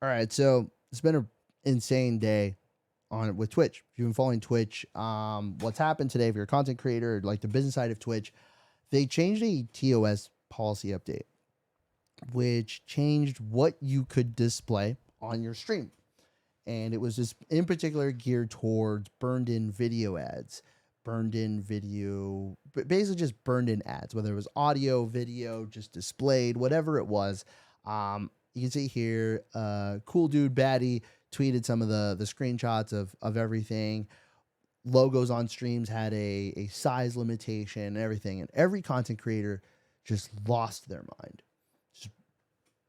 All right, so it's been an insane day on with Twitch. If you've been following Twitch, what's happened today? If you're a content creator, like the business side of Twitch, they changed a TOS policy update, which changed what you could display on your stream, and it was just in particular geared towards burned-in video ads, burned-in video, but basically just burned-in ads, whether it was audio, video, just displayed, whatever it was. You can see here, cool dude baddie tweeted some of the screenshots of everything. Logos on streams had a size limitation and everything, and every content creator just lost their mind. Just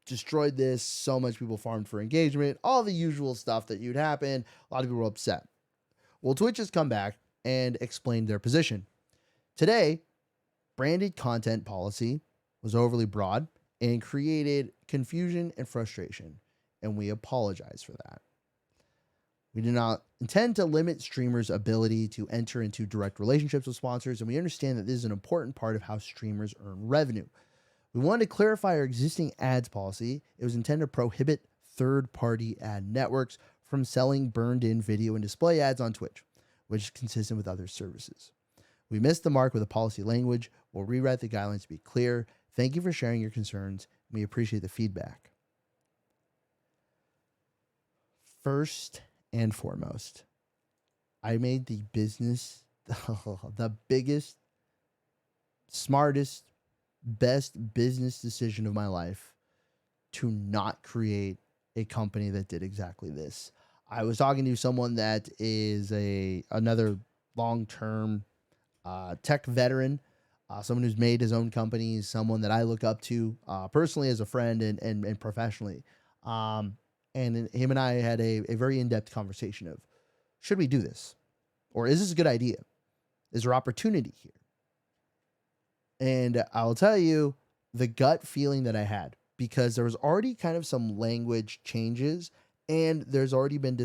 destroyed this. So much people farmed for engagement, all the usual stuff that you'd happen. A lot of people were upset. Well, Twitch has come back and explained their position. Today, branded content policy was overly broad and created confusion and frustration, and we apologize for that. We do not intend to limit streamers' ability to enter into direct relationships with sponsors, and we understand that this is an important part of how streamers earn revenue. We wanted to clarify our existing ads policy. It was intended to prohibit third-party ad networks from selling burned-in video and display ads on Twitch, which is consistent with other services. We missed the mark with the policy language. We'll rewrite the guidelines to be clear. Thank you for sharing your concerns. We appreciate the feedback. First and foremost, I made the the biggest, smartest, best business decision of my life to not create a company that did exactly this. I was talking to someone that is another long-term tech veteran, someone who's made his own companies, someone that I look up to personally as a friend and professionally. And him and I had a very in-depth conversation of, should we do this? Or is this a good idea? Is there opportunity here? And I'll tell you the gut feeling that I had, because there was already kind of some language changes, and there's already been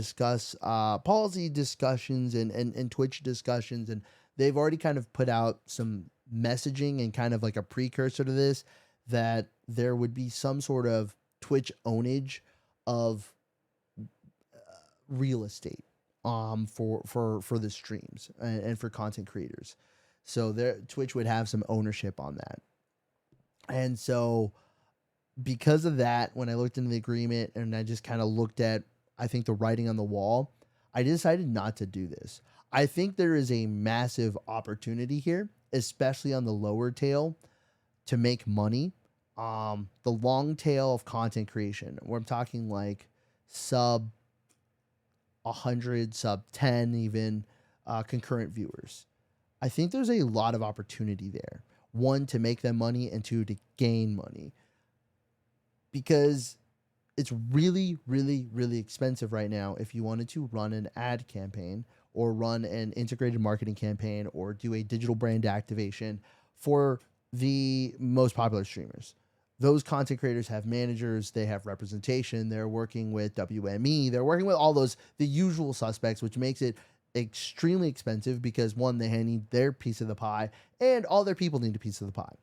policy discussions and Twitch discussions, and they've already kind of put out some messaging and kind of like a precursor to this, that there would be some sort of Twitch ownage of real estate for the streams and for content creators. So Twitch would have some ownership on that. And so because of that, when I looked into the agreement and I just kind of looked at, I think, the writing on the wall, I decided not to do this. I think there is a massive opportunity here, especially on the lower tail, to make money. The long tail of content creation, where I'm talking like sub 100, sub 10 even, concurrent viewers. I think there's a lot of opportunity there. One, to make them money, and two, to gain money. Because it's really, really, really expensive right now if you wanted to run an ad campaign or run an integrated marketing campaign or do a digital brand activation for the most popular streamers. Those content creators have managers, they have representation, they're working with WME, they're working with all those, the usual suspects, which makes it extremely expensive because, one, they need their piece of the pie, and all their people need a piece of the pie.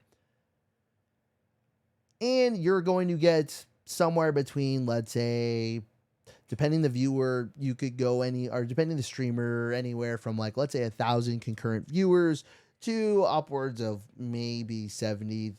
And you're going to get somewhere between, let's say, depending the viewer, you could go depending the streamer, anywhere from, like, let's say 1,000 concurrent viewers to upwards of maybe 70K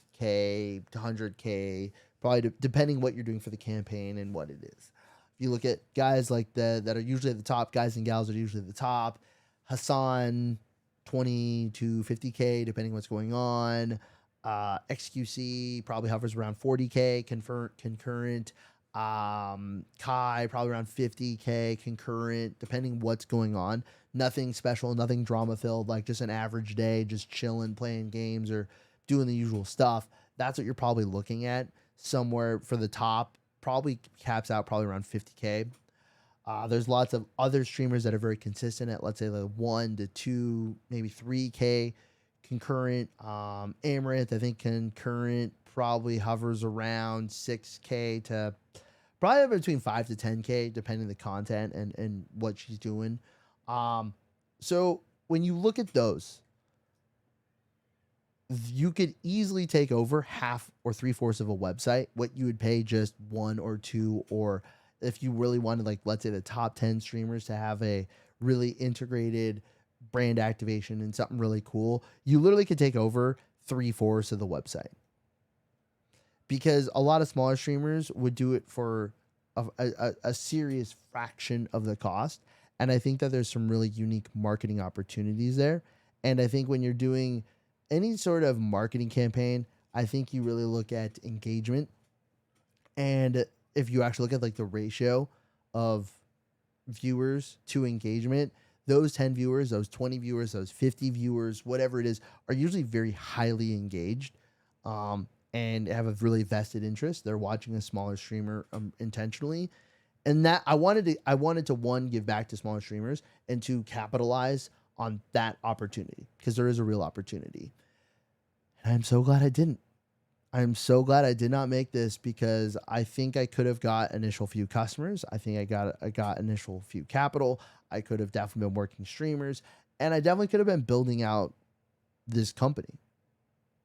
to 100K, probably depending what you're doing for the campaign and what it is. If you look at guys like that are usually at the top, guys and gals are usually at the top. Hassan, 20 to 50K, depending what's going on. XQC probably hovers around 40K concurrent. Kai probably around 50K concurrent, depending what's going on. Nothing special, nothing drama filled, like just an average day, just chilling, playing games or doing the usual stuff. That's what you're probably looking at. Somewhere for the top, probably caps out probably around 50K. There's lots of other streamers that are very consistent at, let's say, like 1 to 2, maybe 3K concurrent. Amaranth, I think concurrent probably hovers around 6K to probably between 5 to 10K, depending on the content and what she's doing. So when you look at those, you could easily take over half or 3/4 of a website, what you would pay just 1 or 2 or if you really wanted, like, let's say the top 10 streamers to have a really integrated brand activation and something really cool, you literally could take over 3/4 of the website, because a lot of smaller streamers would do it for a serious fraction of the cost. And I think that there's some really unique marketing opportunities there. And I think when you're doing any sort of marketing campaign, I think you really look at engagement. And if you actually look at like the ratio of viewers to engagement, those 10 viewers, those 20 viewers, those 50 viewers, whatever it is, are usually very highly engaged, and have a really vested interest. They're watching a smaller streamer intentionally. And that I wanted to one, give back to smaller streamers, and two, capitalize on that opportunity, because there is a real opportunity. And I'm so glad I didn't. I'm so glad I did not make this, because I think I could have got initial few customers. I think I got initial few capital. I could have definitely been working streamers, and I definitely could have been building out this company.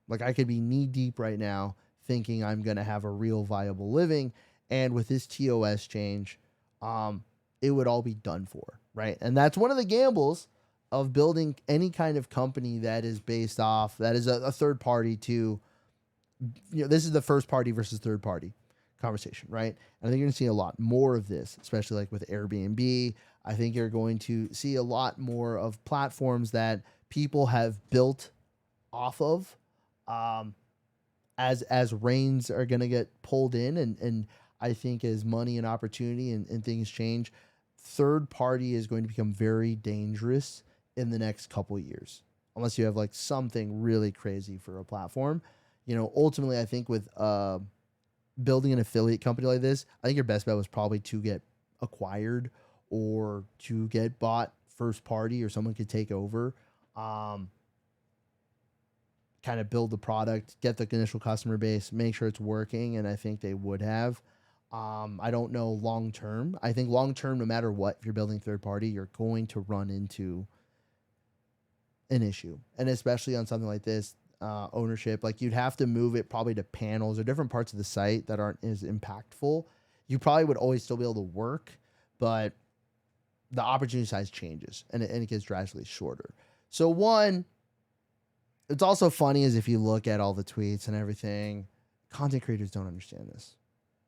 Like, I could be knee deep right now thinking I'm going to have a real viable living, and with this TOS change, it would all be done for, right? And that's one of the gambles of building any kind of company that is based off, that is a third party to, this is the first party versus third party conversation, right? And I think you're going to see a lot more of this, especially like with Airbnb. I think you're going to see a lot more of platforms that people have built off of, as reins are going to get pulled in, and I think as money and opportunity and things change, third party is going to become very dangerous in the next couple of years, unless you have like something really crazy for a platform. Ultimately, I think with building an affiliate company like this, I think your best bet was probably to get acquired or to get bought first party, or someone could take over, kind of build the product, get the initial customer base, make sure it's working. And I think they would have. I don't know long term. I think long term, no matter what, if you're building third party, you're going to run into an issue. And especially on something like this, ownership, like, you'd have to move it probably to panels or different parts of the site that aren't as impactful. You probably would always still be able to work, but the opportunity size changes, and it gets drastically shorter. So one, it's also funny is if you look at all the tweets and everything, content creators don't understand this,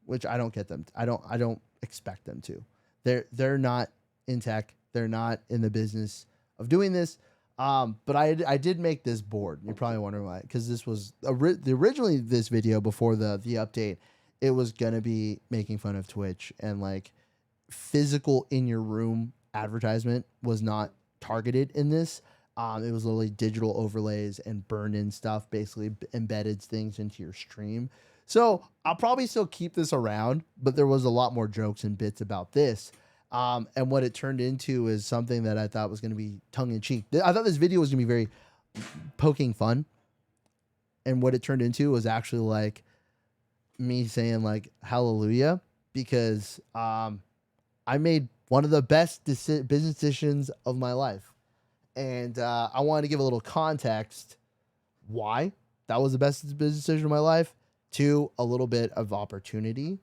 which I don't get them. I don't expect them to. They're not in tech. They're not in the business of doing this. But I did make this board. You're probably wondering why, because this was originally this video before the update. It was gonna be making fun of Twitch, and like physical in your room advertisement was not targeted in this. It was literally digital overlays and burn in stuff, basically embedded things into your stream. So I'll probably still keep this around, but there was a lot more jokes and bits about this. And what it turned into is something that I thought was going to be tongue in cheek. I thought this video was going to be very poking fun. And what it turned into was actually like me saying like, hallelujah, because I made one of the best business decisions of my life. And I wanted to give a little context why that was the best business decision of my life, to a little bit of opportunity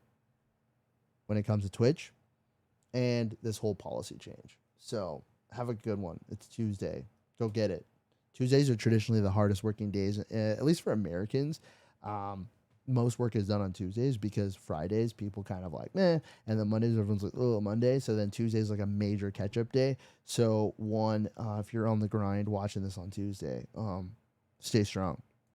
when it comes to Twitch and this whole policy change. So have a good one. It's Tuesday. Go get it. Tuesdays are traditionally the hardest working days, at least for Americans. Most work is done on Tuesdays, because Fridays people kind of like meh, and then Mondays everyone's like, oh, Monday. So then Tuesday's like a major catch up day. So one, if you're on the grind watching this on Tuesday, stay strong.